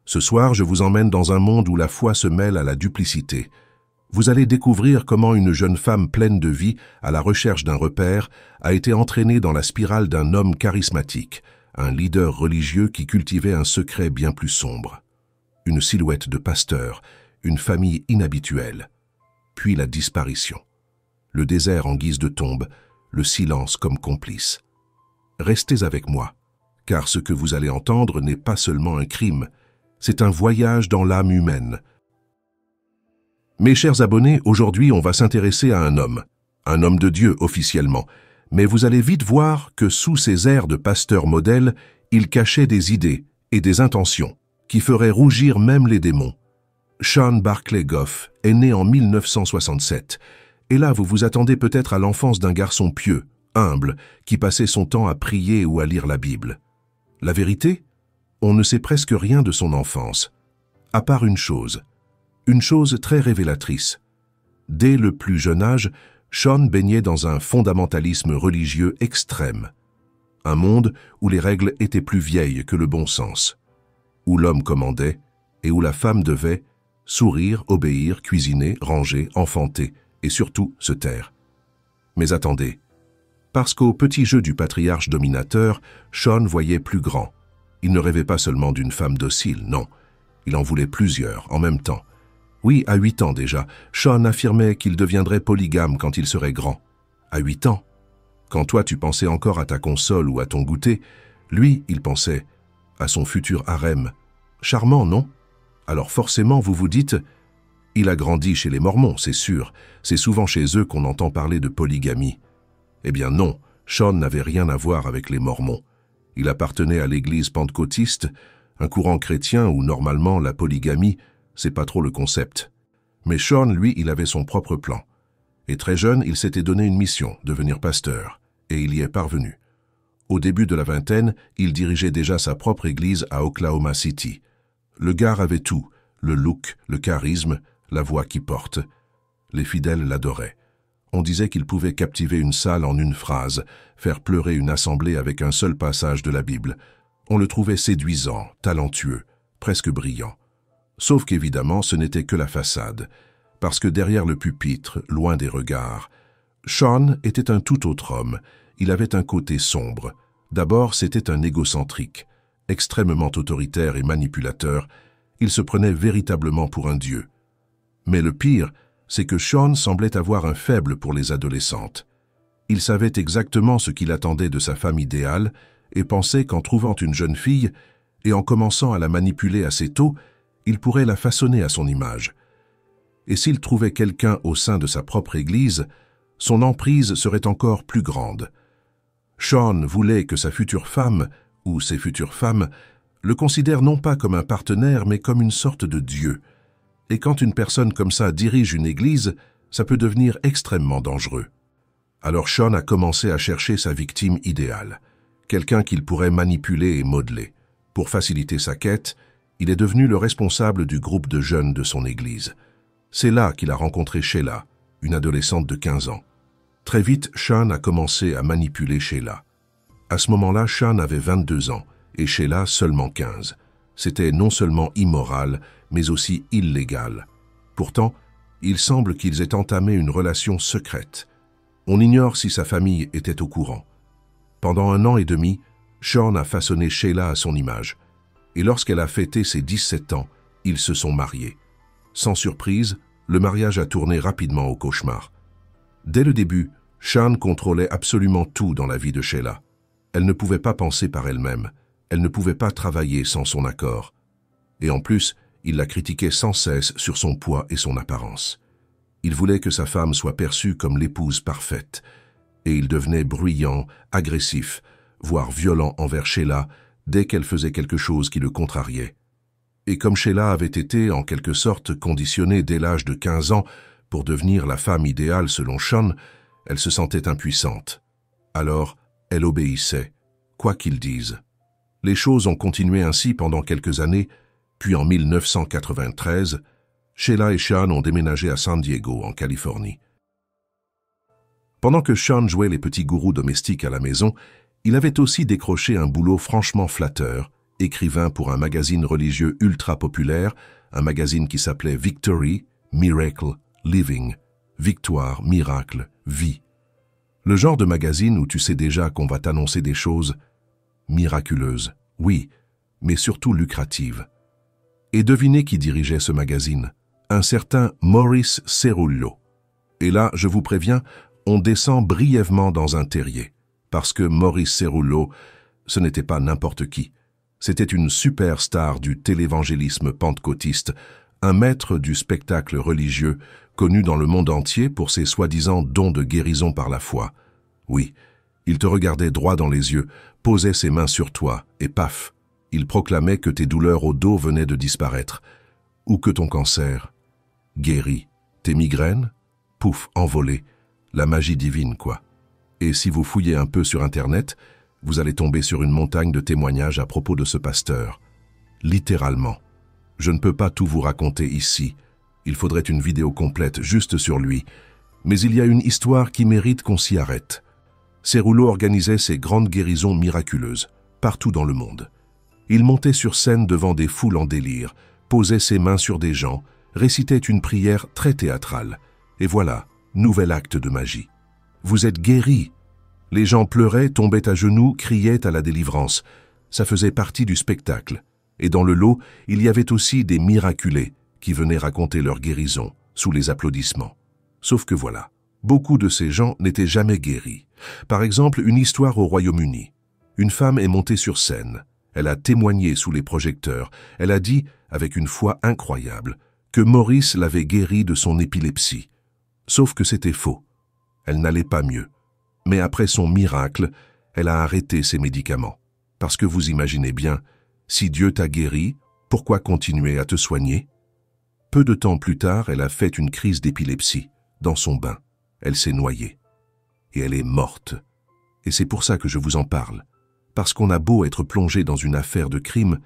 Ce soir, je vous emmène dans un monde où la foi se mêle à la duplicité. Vous allez découvrir comment une jeune femme pleine de vie, à la recherche d'un repère, a été entraînée dans la spirale d'un homme charismatique, un leader religieux qui cultivait un secret bien plus sombre. Une silhouette de pasteur, une famille inhabituelle, puis la disparition. Le désert en guise de tombe, le silence comme complice. Restez avec moi, car ce que vous allez entendre n'est pas seulement un crime, c'est un voyage dans l'âme humaine. Mes chers abonnés, aujourd'hui on va s'intéresser à un homme de Dieu officiellement, mais vous allez vite voir que sous ses airs de pasteur modèle, il cachait des idées et des intentions qui feraient rougir même les démons. Sean Barclay Goff est né en 1967, et là vous vous attendez peut-être à l'enfance d'un garçon pieux, humble, qui passait son temps à prier ou à lire la Bible. La vérité ? On ne sait presque rien de son enfance, à part une chose très révélatrice. Dès le plus jeune âge, Sean baignait dans un fondamentalisme religieux extrême. Un monde où les règles étaient plus vieilles que le bon sens, où l'homme commandait et où la femme devait sourire, obéir, cuisiner, ranger, enfanter et surtout se taire. Mais attendez, parce qu'au petit jeu du patriarche dominateur, Sean voyait plus grand. Il ne rêvait pas seulement d'une femme docile, non. Il en voulait plusieurs, en même temps. Oui, à 8 ans déjà, Sean affirmait qu'il deviendrait polygame quand il serait grand. À 8 ans. Quand toi tu pensais encore à ta console ou à ton goûter, lui, il pensait à son futur harem. Charmant, non? Alors forcément, vous vous dites, il a grandi chez les Mormons, c'est sûr. C'est souvent chez eux qu'on entend parler de polygamie. Eh bien non, Sean n'avait rien à voir avec les Mormons. Il appartenait à l'église pentecôtiste, un courant chrétien où normalement la polygamie, c'est pas trop le concept. Mais Sean, lui, il avait son propre plan. Et très jeune, il s'était donné une mission, devenir pasteur, et il y est parvenu. Au début de la vingtaine, il dirigeait déjà sa propre église à Oklahoma City. Le gars avait tout, le look, le charisme, la voix qui porte. Les fidèles l'adoraient. On disait qu'il pouvait captiver une salle en une phrase, faire pleurer une assemblée avec un seul passage de la Bible. On le trouvait séduisant, talentueux, presque brillant. Sauf qu'évidemment, ce n'était que la façade, parce que derrière le pupitre, loin des regards, Sean était un tout autre homme. Il avait un côté sombre. D'abord, c'était un égocentrique, extrêmement autoritaire et manipulateur. Il se prenait véritablement pour un dieu. Mais le pire, c'est que Sean semblait avoir un faible pour les adolescentes. Il savait exactement ce qu'il attendait de sa femme idéale et pensait qu'en trouvant une jeune fille et en commençant à la manipuler assez tôt, il pourrait la façonner à son image. Et s'il trouvait quelqu'un au sein de sa propre église, son emprise serait encore plus grande. Sean voulait que sa future femme, ou ses futures femmes, le considèrent non pas comme un partenaire, mais comme une sorte de dieu. Et quand une personne comme ça dirige une église, ça peut devenir extrêmement dangereux. Alors Sean a commencé à chercher sa victime idéale, quelqu'un qu'il pourrait manipuler et modeler. Pour faciliter sa quête, il est devenu le responsable du groupe de jeunes de son église. C'est là qu'il a rencontré Sheila, une adolescente de 15 ans. Très vite, Sean a commencé à manipuler Sheila. À ce moment-là, Sean avait 22 ans et Sheila seulement 15. C'était non seulement immoral, mais aussi illégal. Pourtant, il semble qu'ils aient entamé une relation secrète. On ignore si sa famille était au courant. Pendant 1 an et demi, Sean a façonné Sheila à son image. Et lorsqu'elle a fêté ses 17 ans, ils se sont mariés. Sans surprise, le mariage a tourné rapidement au cauchemar. Dès le début, Sean contrôlait absolument tout dans la vie de Sheila. Elle ne pouvait pas penser par elle-même. Elle ne pouvait pas travailler sans son accord. Et en plus, il la critiquait sans cesse sur son poids et son apparence. Il voulait que sa femme soit perçue comme l'épouse parfaite. Et il devenait bruyant, agressif, voire violent envers Sheila dès qu'elle faisait quelque chose qui le contrariait. Et comme Sheila avait été, en quelque sorte, conditionnée dès l'âge de 15 ans pour devenir la femme idéale selon Sean, elle se sentait impuissante. Alors, elle obéissait, quoi qu'il dise. Les choses ont continué ainsi pendant quelques années, puis en 1993, Sheila et Sean ont déménagé à San Diego, en Californie. Pendant que Sean jouait les petits gourous domestiques à la maison, il avait aussi décroché un boulot franchement flatteur écrivain pour un magazine religieux ultra populaire, un magazine qui s'appelait Victory, Miracle, Living, Victoire, Miracle, Vie. Le genre de magazine où tu sais déjà qu'on va t'annoncer des choses miraculeuses, oui, mais surtout lucratives. Et devinez qui dirigeait ce magazine? Un certain Maurice Cerullo. Et là, je vous préviens, on descend brièvement dans un terrier, parce que Maurice Cerullo, ce n'était pas n'importe qui. C'était une superstar du télévangélisme pentecôtiste, un maître du spectacle religieux, connu dans le monde entier pour ses soi-disant dons de guérison par la foi. Oui, il te regardait droit dans les yeux, posait ses mains sur toi, et paf, il proclamait que tes douleurs au dos venaient de disparaître, ou que ton cancer guéri, tes migraines, pouf, envolé, la magie divine, quoi. Et si vous fouillez un peu sur Internet, vous allez tomber sur une montagne de témoignages à propos de ce pasteur. Littéralement. Je ne peux pas tout vous raconter ici. Il faudrait une vidéo complète juste sur lui. Mais il y a une histoire qui mérite qu'on s'y arrête. Cerullo organisait ses grandes guérisons miraculeuses, partout dans le monde. Il montait sur scène devant des foules en délire, posait ses mains sur des gens, récitait une prière très théâtrale. Et voilà, nouvel acte de magie. Vous êtes guéris. Les gens pleuraient, tombaient à genoux, criaient à la délivrance. Ça faisait partie du spectacle. Et dans le lot, il y avait aussi des miraculés qui venaient raconter leur guérison, sous les applaudissements. Sauf que voilà, beaucoup de ces gens n'étaient jamais guéris. Par exemple, une histoire au Royaume-Uni. Une femme est montée sur scène. Elle a témoigné sous les projecteurs. Elle a dit, avec une foi incroyable, que Maurice l'avait guérie de son épilepsie. Sauf que c'était faux. Elle n'allait pas mieux. Mais après son miracle, elle a arrêté ses médicaments. Parce que vous imaginez bien, si Dieu t'a guéri, pourquoi continuer à te soigner? Peu de temps plus tard, elle a fait une crise d'épilepsie. Dans son bain, elle s'est noyée. Et elle est morte. Et c'est pour ça que je vous en parle. Parce qu'on a beau être plongé dans une affaire de crime,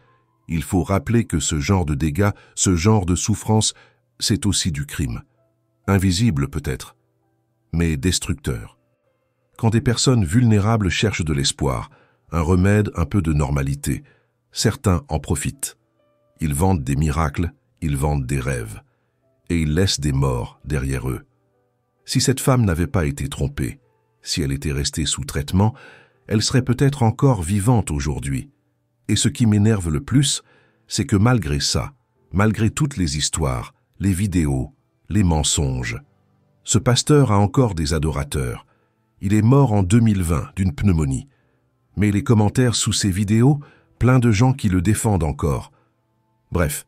il faut rappeler que ce genre de dégâts, ce genre de souffrance, c'est aussi du crime. Invisible peut-être, mais destructeur. Quand des personnes vulnérables cherchent de l'espoir, un remède, un peu de normalité, certains en profitent. Ils vendent des miracles, ils vendent des rêves. Et ils laissent des morts derrière eux. Si cette femme n'avait pas été trompée, si elle était restée sous traitement, elle serait peut-être encore vivante aujourd'hui. Et ce qui m'énerve le plus, c'est que malgré ça, malgré toutes les histoires, les vidéos, les mensonges, ce pasteur a encore des adorateurs. Il est mort en 2020 d'une pneumonie. Mais les commentaires sous ces vidéos, plein de gens qui le défendent encore. Bref,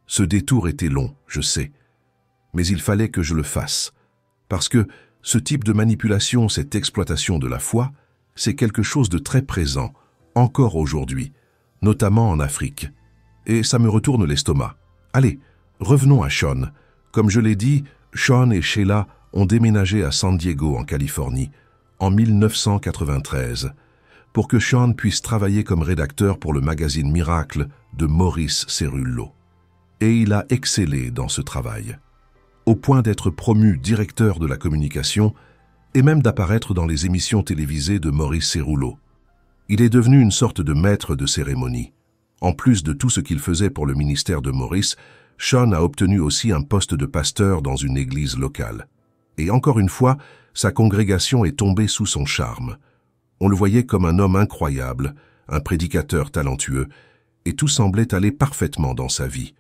ce détour était long, je sais. Mais il fallait que je le fasse. Parce que ce type de manipulation, cette exploitation de la foi, c'est quelque chose de très présent, encore aujourd'hui, notamment en Afrique. Et ça me retourne l'estomac. Allez, revenons à Sean. Comme je l'ai dit, Sean et Sheila ont déménagé à San Diego, en Californie, en 1993, pour que Sean puisse travailler comme rédacteur pour le magazine Miracle de Maurice Cerullo. Et il a excellé dans ce travail, au point d'être promu directeur de la communication et même d'apparaître dans les émissions télévisées de Maurice Cerullo. Il est devenu une sorte de maître de cérémonie. En plus de tout ce qu'il faisait pour le ministère de Maurice, Sean a obtenu aussi un poste de pasteur dans une église locale. Et encore une fois, sa congrégation est tombée sous son charme. On le voyait comme un homme incroyable, un prédicateur talentueux, et tout semblait aller parfaitement dans sa vie.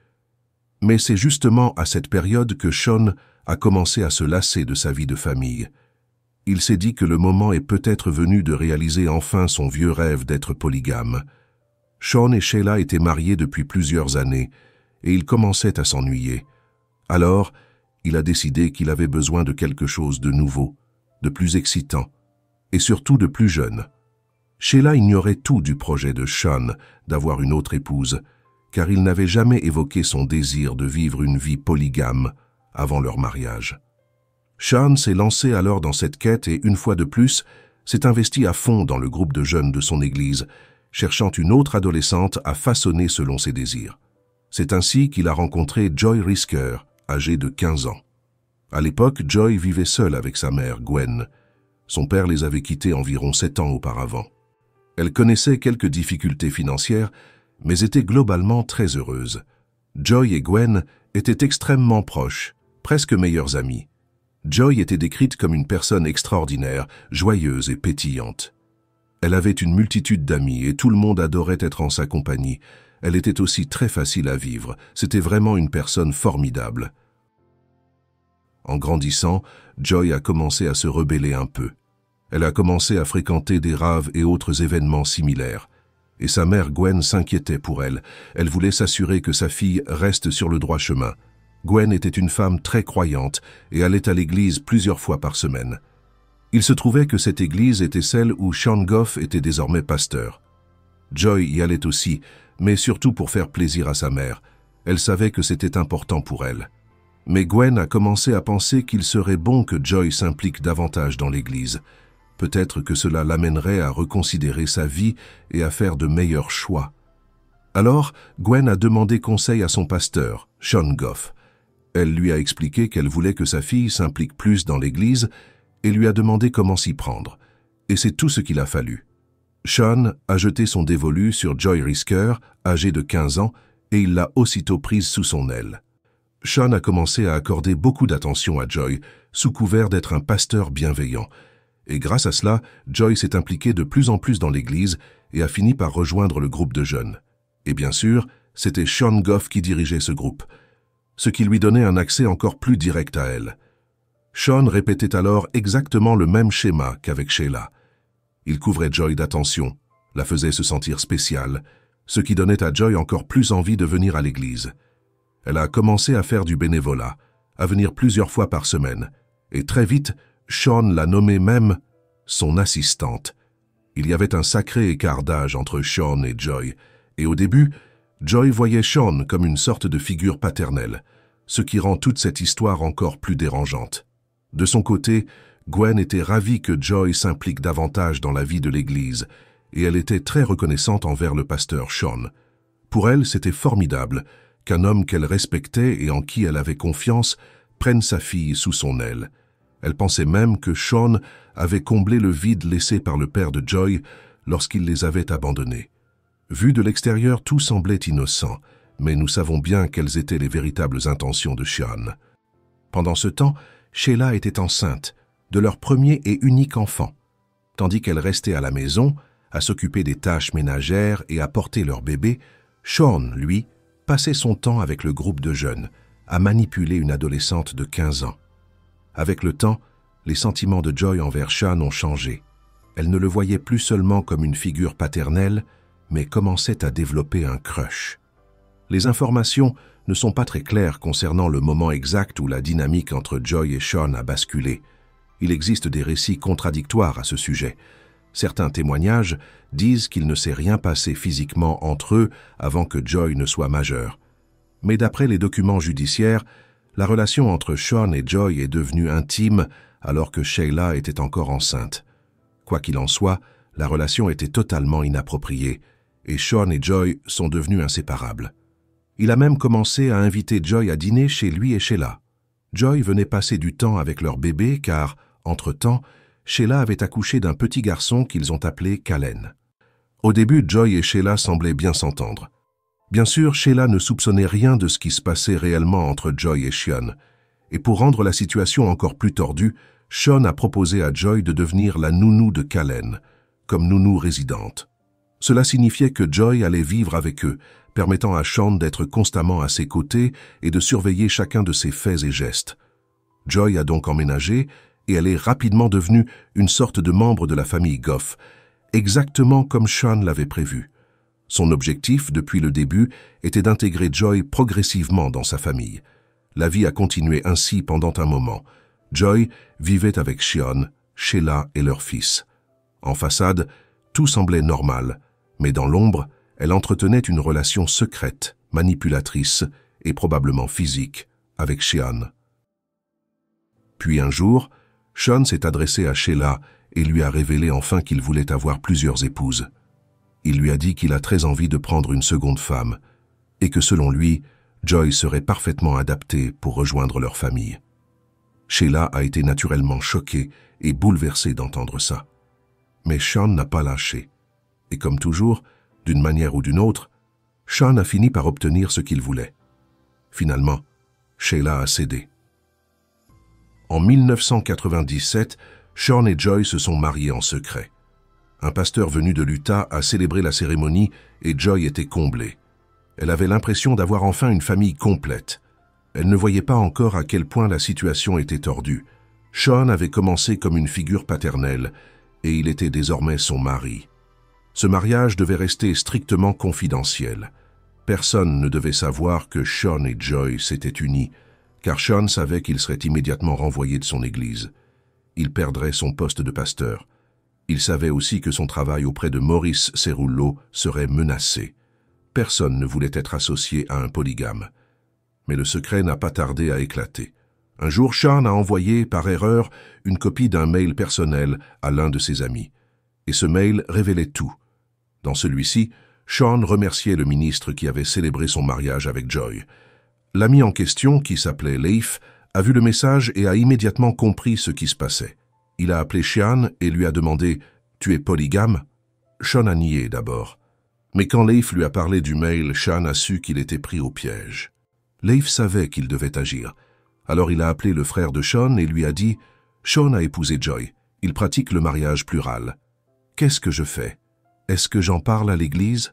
Mais c'est justement à cette période que Sean a commencé à se lasser de sa vie de famille. Il s'est dit que le moment est peut-être venu de réaliser enfin son vieux rêve d'être polygame. Sean et Sheila étaient mariés depuis plusieurs années, et il commençait à s'ennuyer. Alors, il a décidé qu'il avait besoin de quelque chose de nouveau, de plus excitant, et surtout de plus jeune. Sheila ignorait tout du projet de Sean d'avoir une autre épouse, car il n'avait jamais évoqué son désir de vivre une vie polygame avant leur mariage. Sean s'est lancé alors dans cette quête et, une fois de plus, s'est investi à fond dans le groupe de jeunes de son église, cherchant une autre adolescente à façonner selon ses désirs. C'est ainsi qu'il a rencontré Joy Risker, âgée de 15 ans. À l'époque, Joy vivait seule avec sa mère, Gwen. Son père les avait quittés environ 7 ans auparavant. Elle connaissait quelques difficultés financières, mais était globalement très heureuse. Joy et Gwen étaient extrêmement proches, presque meilleures amies. Joy était décrite comme une personne extraordinaire, joyeuse et pétillante. Elle avait une multitude d'amis et tout le monde adorait être en sa compagnie. Elle était aussi très facile à vivre. C'était vraiment une personne formidable. En grandissant, Joy a commencé à se rebeller un peu. Elle a commencé à fréquenter des raves et autres événements similaires. Et sa mère Gwen s'inquiétait pour elle. Elle voulait s'assurer que sa fille reste sur le droit chemin. Gwen était une femme très croyante et allait à l'église plusieurs fois par semaine. Il se trouvait que cette église était celle où Sean Goff était désormais pasteur. Joy y allait aussi, mais surtout pour faire plaisir à sa mère. Elle savait que c'était important pour elle. Mais Gwen a commencé à penser qu'il serait bon que Joy s'implique davantage dans l'église. Peut-être que cela l'amènerait à reconsidérer sa vie et à faire de meilleurs choix. Alors, Gwen a demandé conseil à son pasteur, Sean Goff. Elle lui a expliqué qu'elle voulait que sa fille s'implique plus dans l'église et lui a demandé comment s'y prendre. Et c'est tout ce qu'il a fallu. Sean a jeté son dévolu sur Joy Risker, âgée de 15 ans, et il l'a aussitôt prise sous son aile. Sean a commencé à accorder beaucoup d'attention à Joy, sous couvert d'être un pasteur bienveillant. Et grâce à cela, Joy s'est impliquée de plus en plus dans l'église et a fini par rejoindre le groupe de jeunes. Et bien sûr, c'était Sean Goff qui dirigeait ce groupe, ce qui lui donnait un accès encore plus direct à elle. Sean répétait alors exactement le même schéma qu'avec Sheila. Il couvrait Joy d'attention, la faisait se sentir spéciale, ce qui donnait à Joy encore plus envie de venir à l'église. Elle a commencé à faire du bénévolat, à venir plusieurs fois par semaine, et très vite, Sean l'a nommée même son assistante. Il y avait un sacré écart d'âge entre Sean et Joy, et au début, Joy voyait Sean comme une sorte de figure paternelle, ce qui rend toute cette histoire encore plus dérangeante. De son côté, Gwen était ravie que Joy s'implique davantage dans la vie de l'Église, et elle était très reconnaissante envers le pasteur Sean. Pour elle, c'était formidable qu'un homme qu'elle respectait et en qui elle avait confiance prenne sa fille sous son aile. Elle pensait même que Sean avait comblé le vide laissé par le père de Joy lorsqu'il les avait abandonnés. Vu de l'extérieur, tout semblait innocent, mais nous savons bien quelles étaient les véritables intentions de Sean. Pendant ce temps, Sheila était enceinte, de leur premier et unique enfant. Tandis qu'elle restait à la maison, à s'occuper des tâches ménagères et à porter leur bébé, Sean, lui, passait son temps avec le groupe de jeunes, à manipuler une adolescente de 15 ans. Avec le temps, les sentiments de Joy envers Sean ont changé. Elle ne le voyait plus seulement comme une figure paternelle, mais commençait à développer un crush. Les informations ne sont pas très claires concernant le moment exact où la dynamique entre Joy et Sean a basculé. Il existe des récits contradictoires à ce sujet. Certains témoignages disent qu'il ne s'est rien passé physiquement entre eux avant que Joy ne soit majeure. Mais d'après les documents judiciaires, la relation entre Sean et Joy est devenue intime alors que Sheila était encore enceinte. Quoi qu'il en soit, la relation était totalement inappropriée et Sean et Joy sont devenus inséparables. Il a même commencé à inviter Joy à dîner chez lui et Sheila. Joy venait passer du temps avec leur bébé car, entre-temps, Sheila avait accouché d'un petit garçon qu'ils ont appelé Kallen. Au début, Joy et Sheila semblaient bien s'entendre. Bien sûr, Sheila ne soupçonnait rien de ce qui se passait réellement entre Joy et Sean. Et pour rendre la situation encore plus tordue, Sean a proposé à Joy de devenir la nounou de Kallen, comme nounou résidente. Cela signifiait que Joy allait vivre avec eux, permettant à Sean d'être constamment à ses côtés et de surveiller chacun de ses faits et gestes. Joy a donc emménagé et elle est rapidement devenue une sorte de membre de la famille Goff, exactement comme Sean l'avait prévu. Son objectif, depuis le début, était d'intégrer Joy progressivement dans sa famille. La vie a continué ainsi pendant un moment. Joy vivait avec Sean, Sheila et leur fils. En façade, tout semblait normal, mais dans l'ombre, elle entretenait une relation secrète, manipulatrice et probablement physique avec Sean. Puis un jour, Sean s'est adressé à Sheila et lui a révélé enfin qu'il voulait avoir plusieurs épouses. Il lui a dit qu'il a très envie de prendre une seconde femme et que selon lui, Joy serait parfaitement adaptée pour rejoindre leur famille. Sheila a été naturellement choquée et bouleversée d'entendre ça. Mais Sean n'a pas lâché. Et comme toujours, d'une manière ou d'une autre, Sean a fini par obtenir ce qu'il voulait. Finalement, Sheila a cédé. En 1997, Sean et Joy se sont mariés en secret. Un pasteur venu de l'Utah a célébré la cérémonie et Joy était comblée. Elle avait l'impression d'avoir enfin une famille complète. Elle ne voyait pas encore à quel point la situation était tordue. Sean avait commencé comme une figure paternelle et il était désormais son mari. Ce mariage devait rester strictement confidentiel. Personne ne devait savoir que Sean et Joy s'étaient unis, car Sean savait qu'il serait immédiatement renvoyé de son église. Il perdrait son poste de pasteur. Il savait aussi que son travail auprès de Maurice Cerullo serait menacé. Personne ne voulait être associé à un polygame. Mais le secret n'a pas tardé à éclater. Un jour, Sean a envoyé, par erreur, une copie d'un mail personnel à l'un de ses amis. Et ce mail révélait tout. Dans celui-ci, Sean remerciait le ministre qui avait célébré son mariage avec Joy. L'ami en question, qui s'appelait Leif, a vu le message et a immédiatement compris ce qui se passait. Il a appelé Sean et lui a demandé « Tu es polygame ?» Sean a nié d'abord. Mais quand Leif lui a parlé du mail, Sean a su qu'il était pris au piège. Leif savait qu'il devait agir. Alors il a appelé le frère de Sean et lui a dit « Sean a épousé Joy. Il pratique le mariage plural. Qu'est-ce que je fais? Est-ce que j'en parle à l'église ?»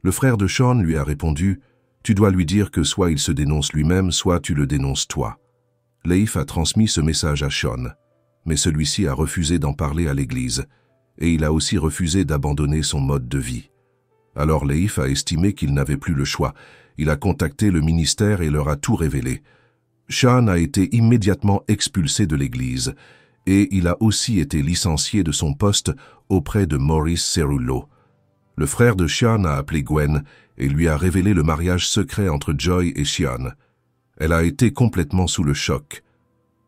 Le frère de Sean lui a répondu « Tu dois lui dire que soit il se dénonce lui-même, soit tu le dénonces toi. » Leif a transmis ce message à Sean, mais celui-ci a refusé d'en parler à l'église, et il a aussi refusé d'abandonner son mode de vie. Alors Leif a estimé qu'il n'avait plus le choix. Il a contacté le ministère et leur a tout révélé. Sean a été immédiatement expulsé de l'église, et il a aussi été licencié de son poste auprès de Maurice Cerullo. Le frère de Sean a appelé Gwen et lui a révélé le mariage secret entre Joy et Sean. Elle a été complètement sous le choc.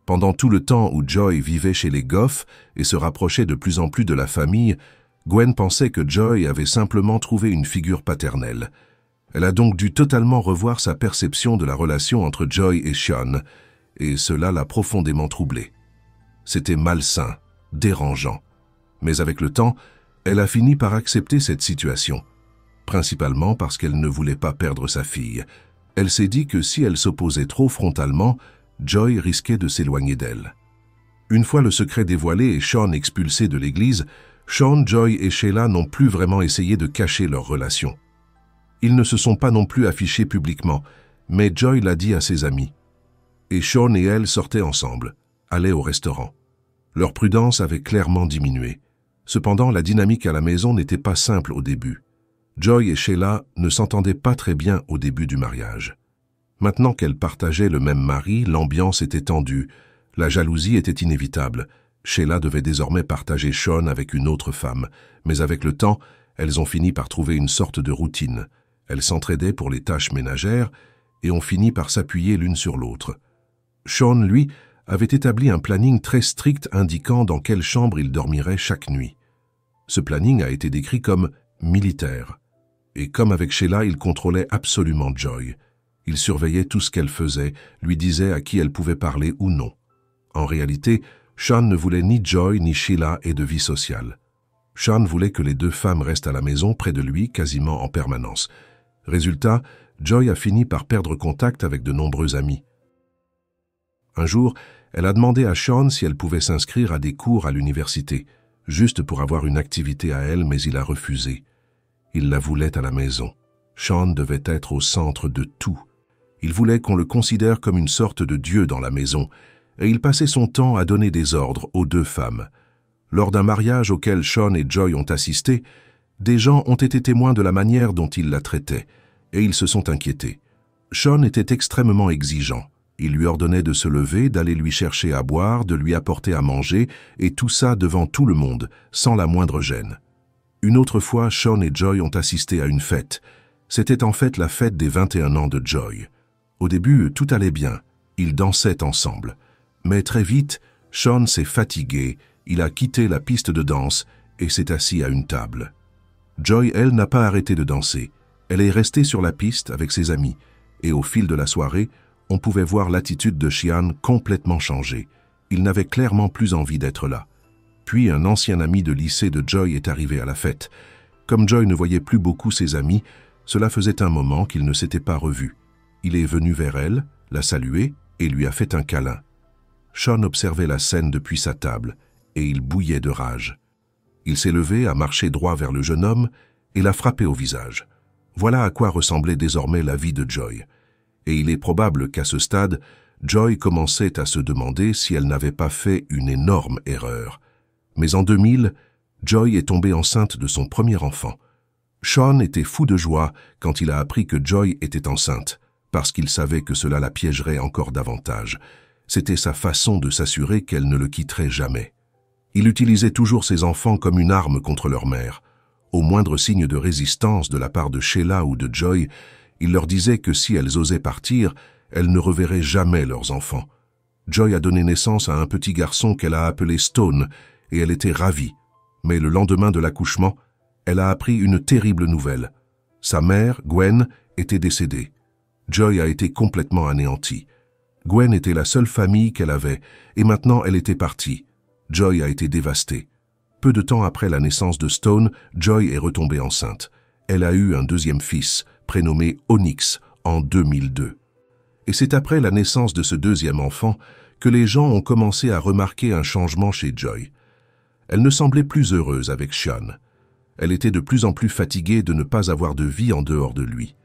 Pendant tout le temps où Joy vivait chez les Goff et se rapprochait de plus en plus de la famille, Gwen pensait que Joy avait simplement trouvé une figure paternelle. Elle a donc dû totalement revoir sa perception de la relation entre Joy et Sean, et cela l'a profondément troublée. C'était malsain, dérangeant. Mais avec le temps, elle a fini par accepter cette situation, principalement parce qu'elle ne voulait pas perdre sa fille. Elle s'est dit que si elle s'opposait trop frontalement, Joy risquait de s'éloigner d'elle. Une fois le secret dévoilé et Sean expulsé de l'église, Sean, Joy et Sheila n'ont plus vraiment essayé de cacher leur relation. Ils ne se sont pas non plus affichés publiquement, mais Joy l'a dit à ses amis. Et Sean et elle sortaient ensemble, allaient au restaurant. Leur prudence avait clairement diminué. Cependant, la dynamique à la maison n'était pas simple au début. Joy et Sheila ne s'entendaient pas très bien au début du mariage. Maintenant qu'elles partageaient le même mari, l'ambiance était tendue. La jalousie était inévitable. Sheila devait désormais partager Sean avec une autre femme, mais avec le temps, elles ont fini par trouver une sorte de routine. Elles s'entraidaient pour les tâches ménagères et ont fini par s'appuyer l'une sur l'autre. Sean, lui, avait établi un planning très strict indiquant dans quelle chambre il dormirait chaque nuit. Ce planning a été décrit comme militaire. Et comme avec Sheila, il contrôlait absolument Joy. Il surveillait tout ce qu'elle faisait, lui disait à qui elle pouvait parler ou non. En réalité, Sean ne voulait ni Joy ni Sheila ait de vie sociale. Sean voulait que les deux femmes restent à la maison près de lui quasiment en permanence. Résultat, Joy a fini par perdre contact avec de nombreux amis. Un jour, elle a demandé à Sean si elle pouvait s'inscrire à des cours à l'université, juste pour avoir une activité à elle, mais il a refusé. Il la voulait à la maison. Sean devait être au centre de tout. Il voulait qu'on le considère comme une sorte de dieu dans la maison, et il passait son temps à donner des ordres aux deux femmes. Lors d'un mariage auquel Sean et Joy ont assisté, des gens ont été témoins de la manière dont il la traitait, et ils se sont inquiétés. Sean était extrêmement exigeant. Il lui ordonnait de se lever, d'aller lui chercher à boire, de lui apporter à manger, et tout ça devant tout le monde, sans la moindre gêne. Une autre fois, Sean et Joy ont assisté à une fête. C'était en fait la fête des 21 ans de Joy. Au début, tout allait bien. Ils dansaient ensemble. Mais très vite, Sean s'est fatigué, il a quitté la piste de danse et s'est assis à une table. Joy, elle, n'a pas arrêté de danser. Elle est restée sur la piste avec ses amis, et au fil de la soirée, on pouvait voir l'attitude de Sean complètement changer. Il n'avait clairement plus envie d'être là. Puis un ancien ami de lycée de Joy est arrivé à la fête. Comme Joy ne voyait plus beaucoup ses amis, cela faisait un moment qu'ils ne s'étaient pas revus. Il est venu vers elle, l'a saluée et lui a fait un câlin. Sean observait la scène depuis sa table et il bouillait de rage. Il s'est levé, a marché droit vers le jeune homme et l'a frappé au visage. Voilà à quoi ressemblait désormais la vie de Joy. Et il est probable qu'à ce stade, Joy commençait à se demander si elle n'avait pas fait une énorme erreur. Mais en 2000, Joy est tombée enceinte de son premier enfant. Sean était fou de joie quand il a appris que Joy était enceinte, parce qu'il savait que cela la piégerait encore davantage. C'était sa façon de s'assurer qu'elle ne le quitterait jamais. Il utilisait toujours ses enfants comme une arme contre leur mère. Au moindre signe de résistance de la part de Sheila ou de Joy, il leur disait que si elles osaient partir, elles ne reverraient jamais leurs enfants. Joy a donné naissance à un petit garçon qu'elle a appelé Stone, et elle était ravie. Mais le lendemain de l'accouchement, elle a appris une terrible nouvelle. Sa mère, Gwen, était décédée. Joy a été complètement anéantie. Gwen était la seule famille qu'elle avait, et maintenant elle était partie. Joy a été dévastée. Peu de temps après la naissance de Stone, Joy est retombée enceinte. Elle a eu un deuxième fils, prénommé Onyx, en 2002. Et c'est après la naissance de ce deuxième enfant que les gens ont commencé à remarquer un changement chez Joy. Elle ne semblait plus heureuse avec Sean. Elle était de plus en plus fatiguée de ne pas avoir de vie en dehors de lui.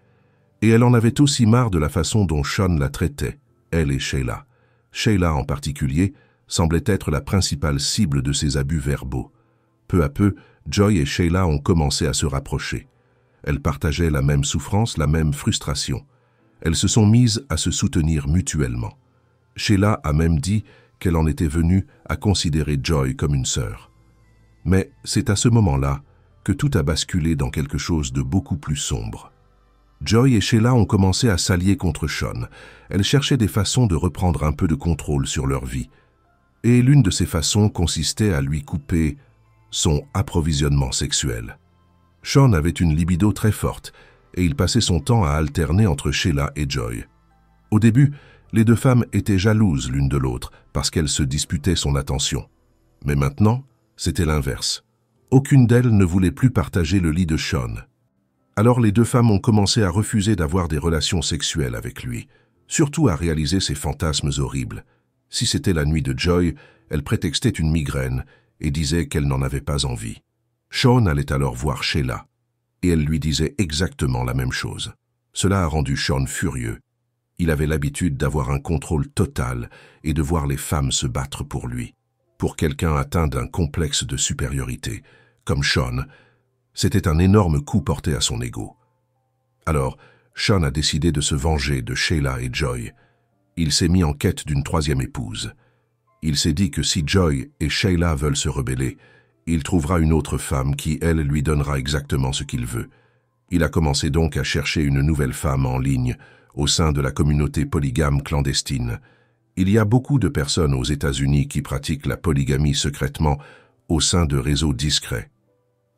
Et elle en avait aussi marre de la façon dont Sean la traitait, elle et Sheila. Sheila en particulier semblait être la principale cible de ses abus verbaux. Peu à peu, Joy et Sheila ont commencé à se rapprocher. Elles partageaient la même souffrance, la même frustration. Elles se sont mises à se soutenir mutuellement. Sheila a même dit qu'elle en était venue à considérer Joy comme une sœur. Mais c'est à ce moment-là que tout a basculé dans quelque chose de beaucoup plus sombre. Joy et Sheila ont commencé à s'allier contre Sean. Elles cherchaient des façons de reprendre un peu de contrôle sur leur vie. Et l'une de ces façons consistait à lui couper son approvisionnement sexuel. Sean avait une libido très forte et il passait son temps à alterner entre Sheila et Joy. Au début, les deux femmes étaient jalouses l'une de l'autre parce qu'elles se disputaient son attention. Mais maintenant, c'était l'inverse. Aucune d'elles ne voulait plus partager le lit de Sean. Alors les deux femmes ont commencé à refuser d'avoir des relations sexuelles avec lui, surtout à réaliser ses fantasmes horribles. Si c'était la nuit de Joy, elle prétextait une migraine et disait qu'elle n'en avait pas envie. Sean allait alors voir Sheila, et elle lui disait exactement la même chose. Cela a rendu Sean furieux. Il avait l'habitude d'avoir un contrôle total et de voir les femmes se battre pour lui. Pour quelqu'un atteint d'un complexe de supériorité, comme Sean, c'était un énorme coup porté à son ego. Alors, Sean a décidé de se venger de Sheila et Joy. Il s'est mis en quête d'une troisième épouse. Il s'est dit que si Joy et Sheila veulent se rebeller, il trouvera une autre femme qui, elle, lui donnera exactement ce qu'il veut. Il a commencé donc à chercher une nouvelle femme en ligne, au sein de la communauté polygame clandestine. Il y a beaucoup de personnes aux États-Unis qui pratiquent la polygamie secrètement au sein de réseaux discrets.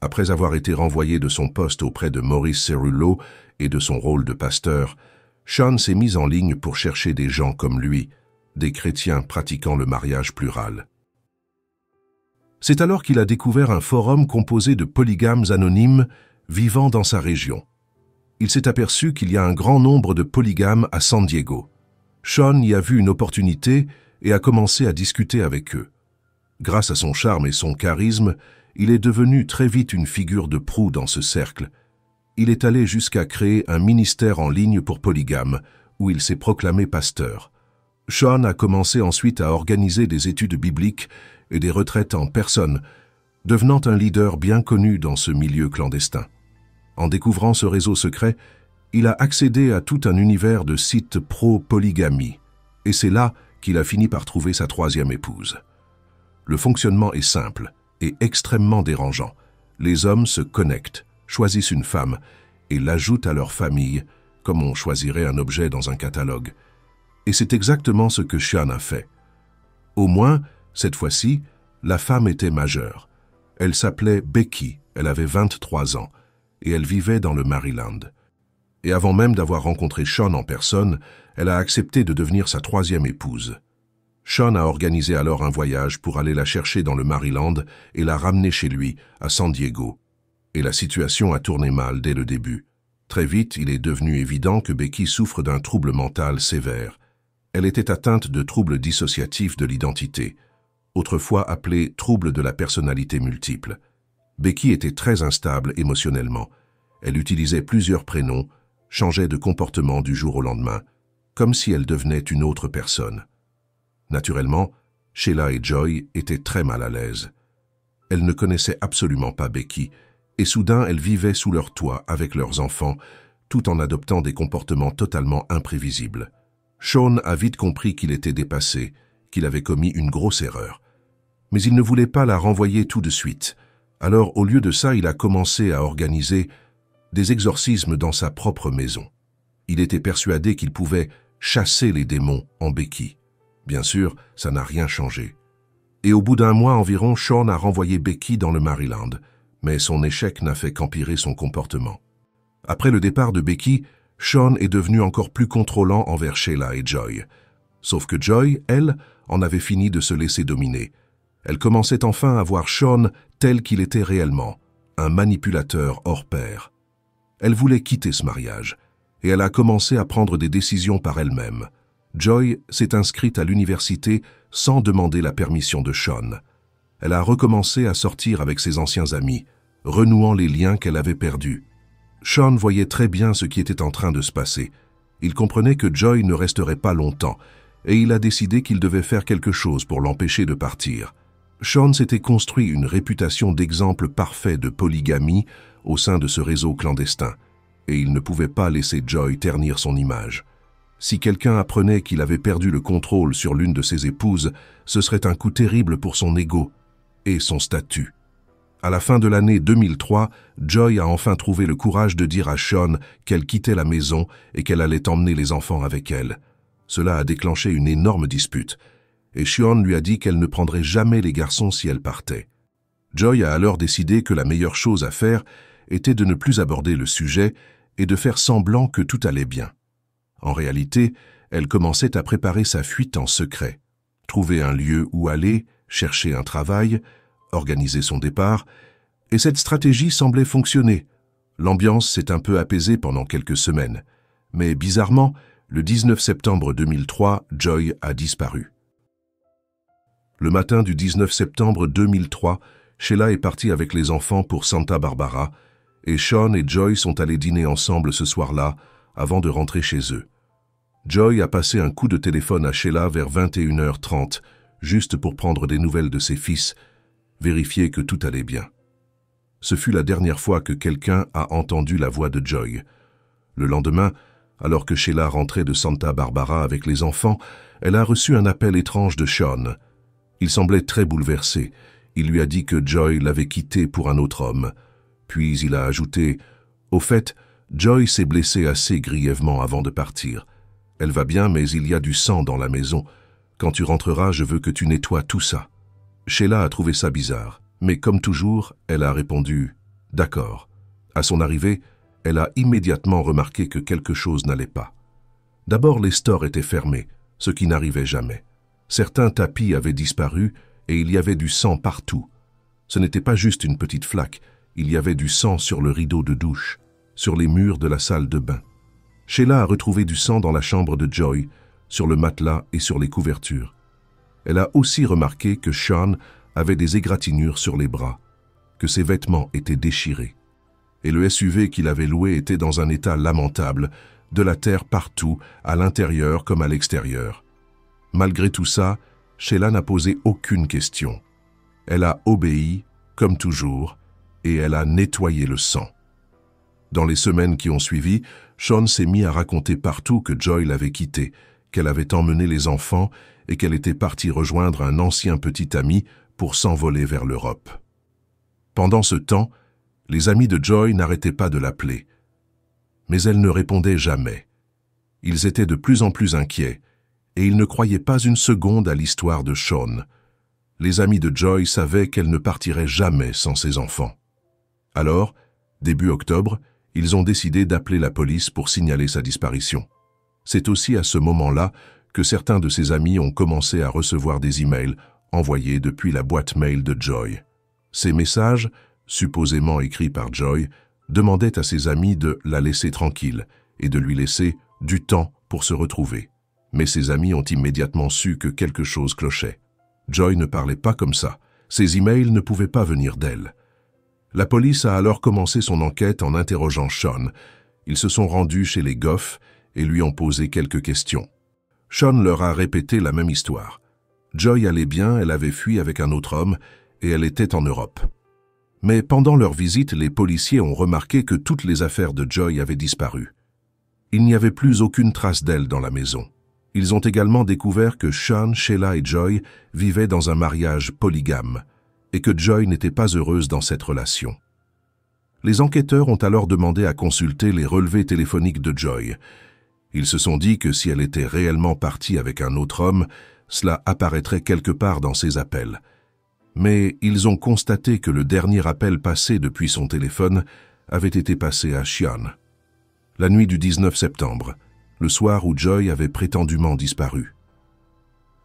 Après avoir été renvoyé de son poste auprès de Maurice Cerullo et de son rôle de pasteur, Sean s'est mis en ligne pour chercher des gens comme lui, des chrétiens pratiquant le mariage plural. C'est alors qu'il a découvert un forum composé de polygames anonymes vivant dans sa région. Il s'est aperçu qu'il y a un grand nombre de polygames à San Diego. Sean y a vu une opportunité et a commencé à discuter avec eux. Grâce à son charme et son charisme, il est devenu très vite une figure de proue dans ce cercle. Il est allé jusqu'à créer un ministère en ligne pour polygames, où il s'est proclamé pasteur. Sean a commencé ensuite à organiser des études bibliques et des retraites en personne, devenant un leader bien connu dans ce milieu clandestin. En découvrant ce réseau secret, il a accédé à tout un univers de sites pro-polygamie, et c'est là qu'il a fini par trouver sa troisième épouse. Le fonctionnement est simple et extrêmement dérangeant. Les hommes se connectent, choisissent une femme et l'ajoutent à leur famille, comme on choisirait un objet dans un catalogue. Et c'est exactement ce que Sean a fait. Au moins, cette fois-ci, la femme était majeure. Elle s'appelait Becky, elle avait 23 ans, et elle vivait dans le Maryland. Et avant même d'avoir rencontré Sean en personne, elle a accepté de devenir sa troisième épouse. Sean a organisé alors un voyage pour aller la chercher dans le Maryland et la ramener chez lui, à San Diego. Et la situation a tourné mal dès le début. Très vite, il est devenu évident que Becky souffre d'un trouble mental sévère. Elle était atteinte de troubles dissociatifs de l'identité, autrefois appelés troubles de la personnalité multiple. Becky était très instable émotionnellement. Elle utilisait plusieurs prénoms, changeait de comportement du jour au lendemain, comme si elle devenait une autre personne. Naturellement, Sheila et Joy étaient très mal à l'aise. Elles ne connaissaient absolument pas Becky, et soudain elles vivaient sous leur toit avec leurs enfants, tout en adoptant des comportements totalement imprévisibles. Sean a vite compris qu'il était dépassé, qu'il avait commis une grosse erreur. Mais il ne voulait pas la renvoyer tout de suite. Alors, au lieu de ça, il a commencé à organiser des exorcismes dans sa propre maison. Il était persuadé qu'il pouvait chasser les démons en Becky. Bien sûr, ça n'a rien changé. Et au bout d'un mois environ, Sean a renvoyé Becky dans le Maryland, mais son échec n'a fait qu'empirer son comportement. Après le départ de Becky, Sean est devenu encore plus contrôlant envers Sheila et Joy. Sauf que Joy, elle, en avait fini de se laisser dominer. Elle commençait enfin à voir Sean tel qu'il était réellement, un manipulateur hors pair. Elle voulait quitter ce mariage, et elle a commencé à prendre des décisions par elle-même. Joy s'est inscrite à l'université sans demander la permission de Sean. Elle a recommencé à sortir avec ses anciens amis, renouant les liens qu'elle avait perdus. Sean voyait très bien ce qui était en train de se passer. Il comprenait que Joy ne resterait pas longtemps, et il a décidé qu'il devait faire quelque chose pour l'empêcher de partir. Sean s'était construit une réputation d'exemple parfait de polygamie au sein de ce réseau clandestin, et il ne pouvait pas laisser Joy ternir son image. Si quelqu'un apprenait qu'il avait perdu le contrôle sur l'une de ses épouses, ce serait un coup terrible pour son ego et son statut. À la fin de l'année 2003, Joy a enfin trouvé le courage de dire à Sean qu'elle quittait la maison et qu'elle allait emmener les enfants avec elle. Cela a déclenché une énorme dispute, et Sean lui a dit qu'elle ne prendrait jamais les garçons si elle partait. Joy a alors décidé que la meilleure chose à faire était de ne plus aborder le sujet et de faire semblant que tout allait bien. En réalité, elle commençait à préparer sa fuite en secret, trouver un lieu où aller, chercher un travail, organiser son départ, et cette stratégie semblait fonctionner. L'ambiance s'est un peu apaisée pendant quelques semaines, mais bizarrement, le 19 septembre 2003, Joy a disparu. Le matin du 19 septembre 2003, Sheila est partie avec les enfants pour Santa Barbara, et Sean et Joy sont allés dîner ensemble ce soir-là, avant de rentrer chez eux. Joy a passé un coup de téléphone à Sheila vers 21h30, juste pour prendre des nouvelles de ses fils, vérifier que tout allait bien. Ce fut la dernière fois que quelqu'un a entendu la voix de Joy. Le lendemain, alors que Sheila rentrait de Santa Barbara avec les enfants, elle a reçu un appel étrange de Sean. Il semblait très bouleversé. Il lui a dit que Joy l'avait quitté pour un autre homme. Puis il a ajouté « Au fait, Joy s'est blessée assez grièvement avant de partir. Elle va bien, mais il y a du sang dans la maison. Quand tu rentreras, je veux que tu nettoies tout ça. » Sheila a trouvé ça bizarre, mais comme toujours, elle a répondu « D'accord ». À son arrivée, elle a immédiatement remarqué que quelque chose n'allait pas. D'abord, les stores étaient fermés, ce qui n'arrivait jamais. Certains tapis avaient disparu et il y avait du sang partout. Ce n'était pas juste une petite flaque, il y avait du sang sur le rideau de douche, sur les murs de la salle de bain. Sheila a retrouvé du sang dans la chambre de Joy, sur le matelas et sur les couvertures. Elle a aussi remarqué que Sean avait des égratignures sur les bras, que ses vêtements étaient déchirés. Et le SUV qu'il avait loué était dans un état lamentable, de la terre partout, à l'intérieur comme à l'extérieur. Malgré tout ça, Sheila n'a posé aucune question. Elle a obéi, comme toujours, et elle a nettoyé le sang. Dans les semaines qui ont suivi, Sean s'est mis à raconter partout que Joy l'avait quitté, qu'elle avait emmené les enfants et qu'elle était partie rejoindre un ancien petit ami pour s'envoler vers l'Europe. Pendant ce temps, les amis de Joy n'arrêtaient pas de l'appeler. Mais elle ne répondait jamais. Ils étaient de plus en plus inquiets, et ils ne croyaient pas une seconde à l'histoire de Sean. Les amis de Joy savaient qu'elle ne partirait jamais sans ses enfants. Alors, début octobre, ils ont décidé d'appeler la police pour signaler sa disparition. C'est aussi à ce moment-là que certains de ses amis ont commencé à recevoir des emails envoyés depuis la boîte mail de Joy. Ces messages supposément écrit par Joy, demandait à ses amis de la laisser tranquille et de lui laisser du temps pour se retrouver. Mais ses amis ont immédiatement su que quelque chose clochait. Joy ne parlait pas comme ça. Ses emails ne pouvaient pas venir d'elle. La police a alors commencé son enquête en interrogeant Sean. Ils se sont rendus chez les Goff et lui ont posé quelques questions. Sean leur a répété la même histoire. Joy allait bien, elle avait fui avec un autre homme et elle était en Europe. Mais pendant leur visite, les policiers ont remarqué que toutes les affaires de Joy avaient disparu. Il n'y avait plus aucune trace d'elle dans la maison. Ils ont également découvert que Sean, Sheila et Joy vivaient dans un mariage polygame et que Joy n'était pas heureuse dans cette relation. Les enquêteurs ont alors demandé à consulter les relevés téléphoniques de Joy. Ils se sont dit que si elle était réellement partie avec un autre homme, cela apparaîtrait quelque part dans ses appels. Mais ils ont constaté que le dernier appel passé depuis son téléphone avait été passé à Sean. La nuit du 19 septembre, le soir où Joy avait prétendument disparu.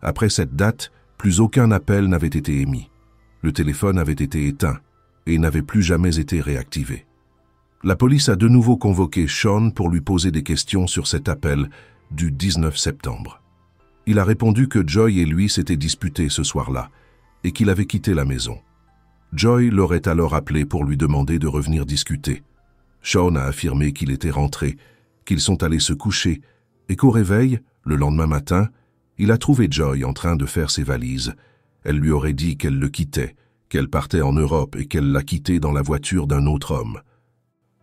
Après cette date, plus aucun appel n'avait été émis. Le téléphone avait été éteint et n'avait plus jamais été réactivé. La police a de nouveau convoqué Sean pour lui poser des questions sur cet appel du 19 septembre. Il a répondu que Joy et lui s'étaient disputés ce soir-là et qu'il avait quitté la maison. Joy l'aurait alors appelé pour lui demander de revenir discuter. Sean a affirmé qu'il était rentré, qu'ils sont allés se coucher et qu'au réveil, le lendemain matin, il a trouvé Joy en train de faire ses valises. Elle lui aurait dit qu'elle le quittait, qu'elle partait en Europe et qu'elle l'a quitté dans la voiture d'un autre homme.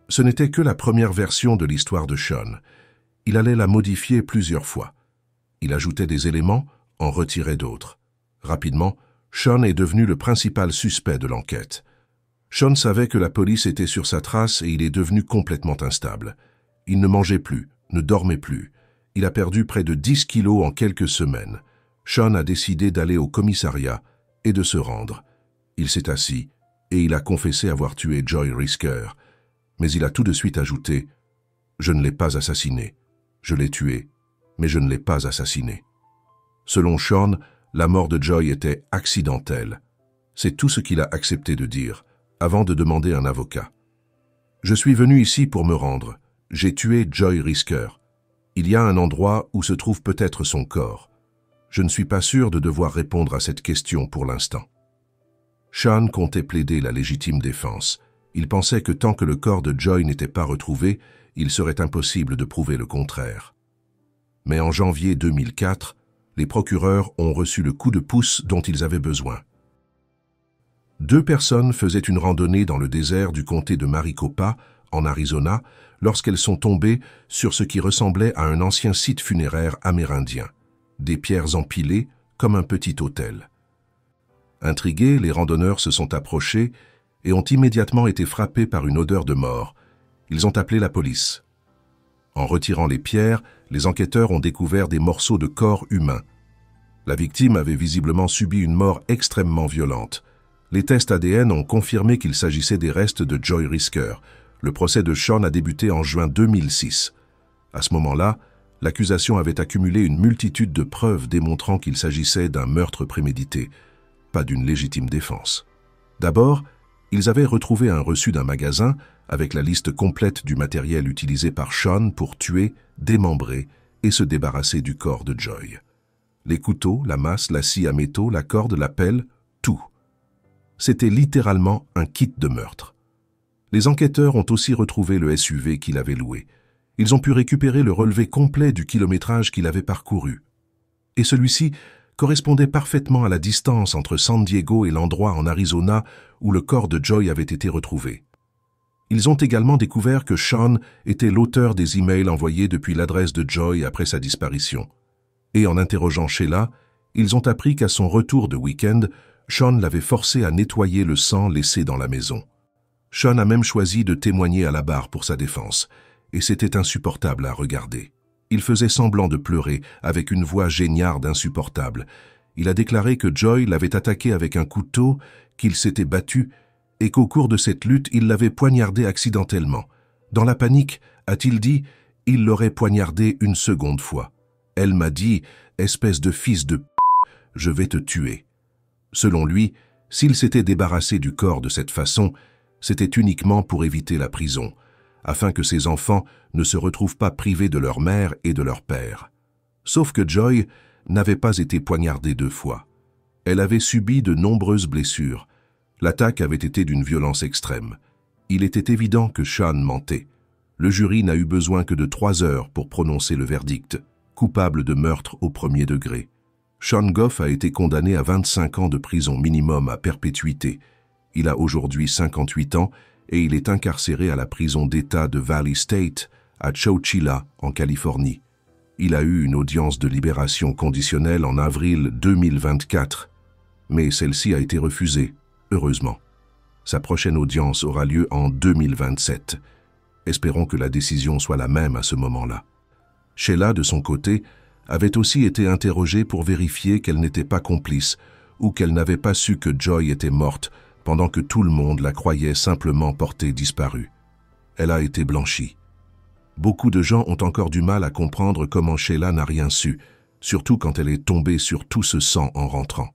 Ce n'était que la première version de l'histoire de Sean. Il allait la modifier plusieurs fois. Il ajoutait des éléments, en retirait d'autres. Rapidement, Sean est devenu le principal suspect de l'enquête. Sean savait que la police était sur sa trace et il est devenu complètement instable. Il ne mangeait plus, ne dormait plus. Il a perdu près de 10 kilos en quelques semaines. Sean a décidé d'aller au commissariat et de se rendre. Il s'est assis et il a confessé avoir tué Joy Risker. Mais il a tout de suite ajouté « Je ne l'ai pas assassiné. Je l'ai tué, mais je ne l'ai pas assassiné. » Selon Sean, la mort de Joy était accidentelle. C'est tout ce qu'il a accepté de dire, avant de demander un avocat. « Je suis venu ici pour me rendre. J'ai tué Joy Risker. Il y a un endroit où se trouve peut-être son corps. Je ne suis pas sûr de devoir répondre à cette question pour l'instant. » Sean comptait plaider la légitime défense. Il pensait que tant que le corps de Joy n'était pas retrouvé, il serait impossible de prouver le contraire. Mais en janvier 2004, les procureurs ont reçu le coup de pouce dont ils avaient besoin. 2 personnes faisaient une randonnée dans le désert du comté de Maricopa, en Arizona, lorsqu'elles sont tombées sur ce qui ressemblait à un ancien site funéraire amérindien, des pierres empilées comme un petit autel. Intrigués, les randonneurs se sont approchés et ont immédiatement été frappés par une odeur de mort. Ils ont appelé la police. En retirant les pierres, les enquêteurs ont découvert des morceaux de corps humain. La victime avait visiblement subi une mort extrêmement violente. Les tests ADN ont confirmé qu'il s'agissait des restes de Joy Risker. Le procès de Sean a débuté en juin 2006. À ce moment-là, l'accusation avait accumulé une multitude de preuves démontrant qu'il s'agissait d'un meurtre prémédité, pas d'une légitime défense. D'abord, ils avaient retrouvé un reçu d'un magasin avec la liste complète du matériel utilisé par Sean pour tuer, démembrer et se débarrasser du corps de Joy. Les couteaux, la masse, la scie à métaux, la corde, la pelle, tout. C'était littéralement un kit de meurtre. Les enquêteurs ont aussi retrouvé le SUV qu'il avait loué. Ils ont pu récupérer le relevé complet du kilométrage qu'il avait parcouru. Et celui-ci correspondait parfaitement à la distance entre San Diego et l'endroit en Arizona où le corps de Joy avait été retrouvé. Ils ont également découvert que Sean était l'auteur des emails envoyés depuis l'adresse de Joy après sa disparition. Et en interrogeant Sheila, ils ont appris qu'à son retour de week-end, Sean l'avait forcé à nettoyer le sang laissé dans la maison. Sean a même choisi de témoigner à la barre pour sa défense, et c'était insupportable à regarder. Il faisait semblant de pleurer, avec une voix géniarde insupportable. Il a déclaré que Joy l'avait attaqué avec un couteau, qu'il s'était battu, et qu'au cours de cette lutte, il l'avait poignardé accidentellement. Dans la panique, a-t-il dit, il l'aurait poignardé une seconde fois. Elle m'a dit, espèce de fils de p***, je vais te tuer. Selon lui, s'il s'était débarrassé du corps de cette façon, c'était uniquement pour éviter la prison, afin que ses enfants ne se retrouvent pas privés de leur mère et de leur père. Sauf que Joy n'avait pas été poignardée 2 fois. Elle avait subi de nombreuses blessures. L'attaque avait été d'une violence extrême. Il était évident que Sean mentait. Le jury n'a eu besoin que de 3 heures pour prononcer le verdict, coupable de meurtre au 1er degré. Sean Goff a été condamné à 25 ans de prison minimum à perpétuité. Il a aujourd'hui 58 ans et il est incarcéré à la prison d'État de Valley State, à Chowchilla, en Californie. Il a eu une audience de libération conditionnelle en avril 2024, mais celle-ci a été refusée, heureusement. Sa prochaine audience aura lieu en 2027. Espérons que la décision soit la même à ce moment-là. Sheila, de son côté, avait aussi été interrogée pour vérifier qu'elle n'était pas complice ou qu'elle n'avait pas su que Joy était morte pendant que tout le monde la croyait simplement portée disparue. Elle a été blanchie. Beaucoup de gens ont encore du mal à comprendre comment Sheila n'a rien su, surtout quand elle est tombée sur tout ce sang en rentrant.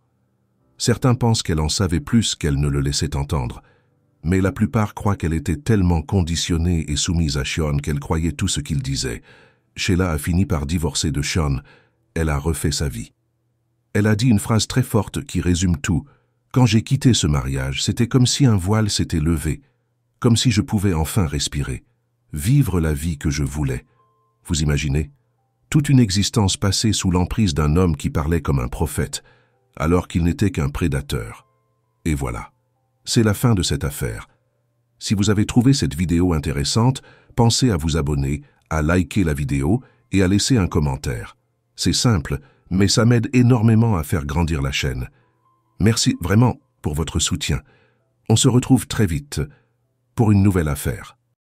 Certains pensent qu'elle en savait plus qu'elle ne le laissait entendre, mais la plupart croient qu'elle était tellement conditionnée et soumise à Sean qu'elle croyait tout ce qu'il disait. Sheila a fini par divorcer de Sean. Elle a refait sa vie. Elle a dit une phrase très forte qui résume tout. « Quand j'ai quitté ce mariage, c'était comme si un voile s'était levé, comme si je pouvais enfin respirer, vivre la vie que je voulais. » Vous imaginez? Toute une existence passée sous l'emprise d'un homme qui parlait comme un prophète, alors qu'il n'était qu'un prédateur. Et voilà. C'est la fin de cette affaire. Si vous avez trouvé cette vidéo intéressante, pensez à vous abonner, à liker la vidéo et à laisser un commentaire. C'est simple, mais ça m'aide énormément à faire grandir la chaîne. Merci vraiment pour votre soutien. On se retrouve très vite pour une nouvelle affaire.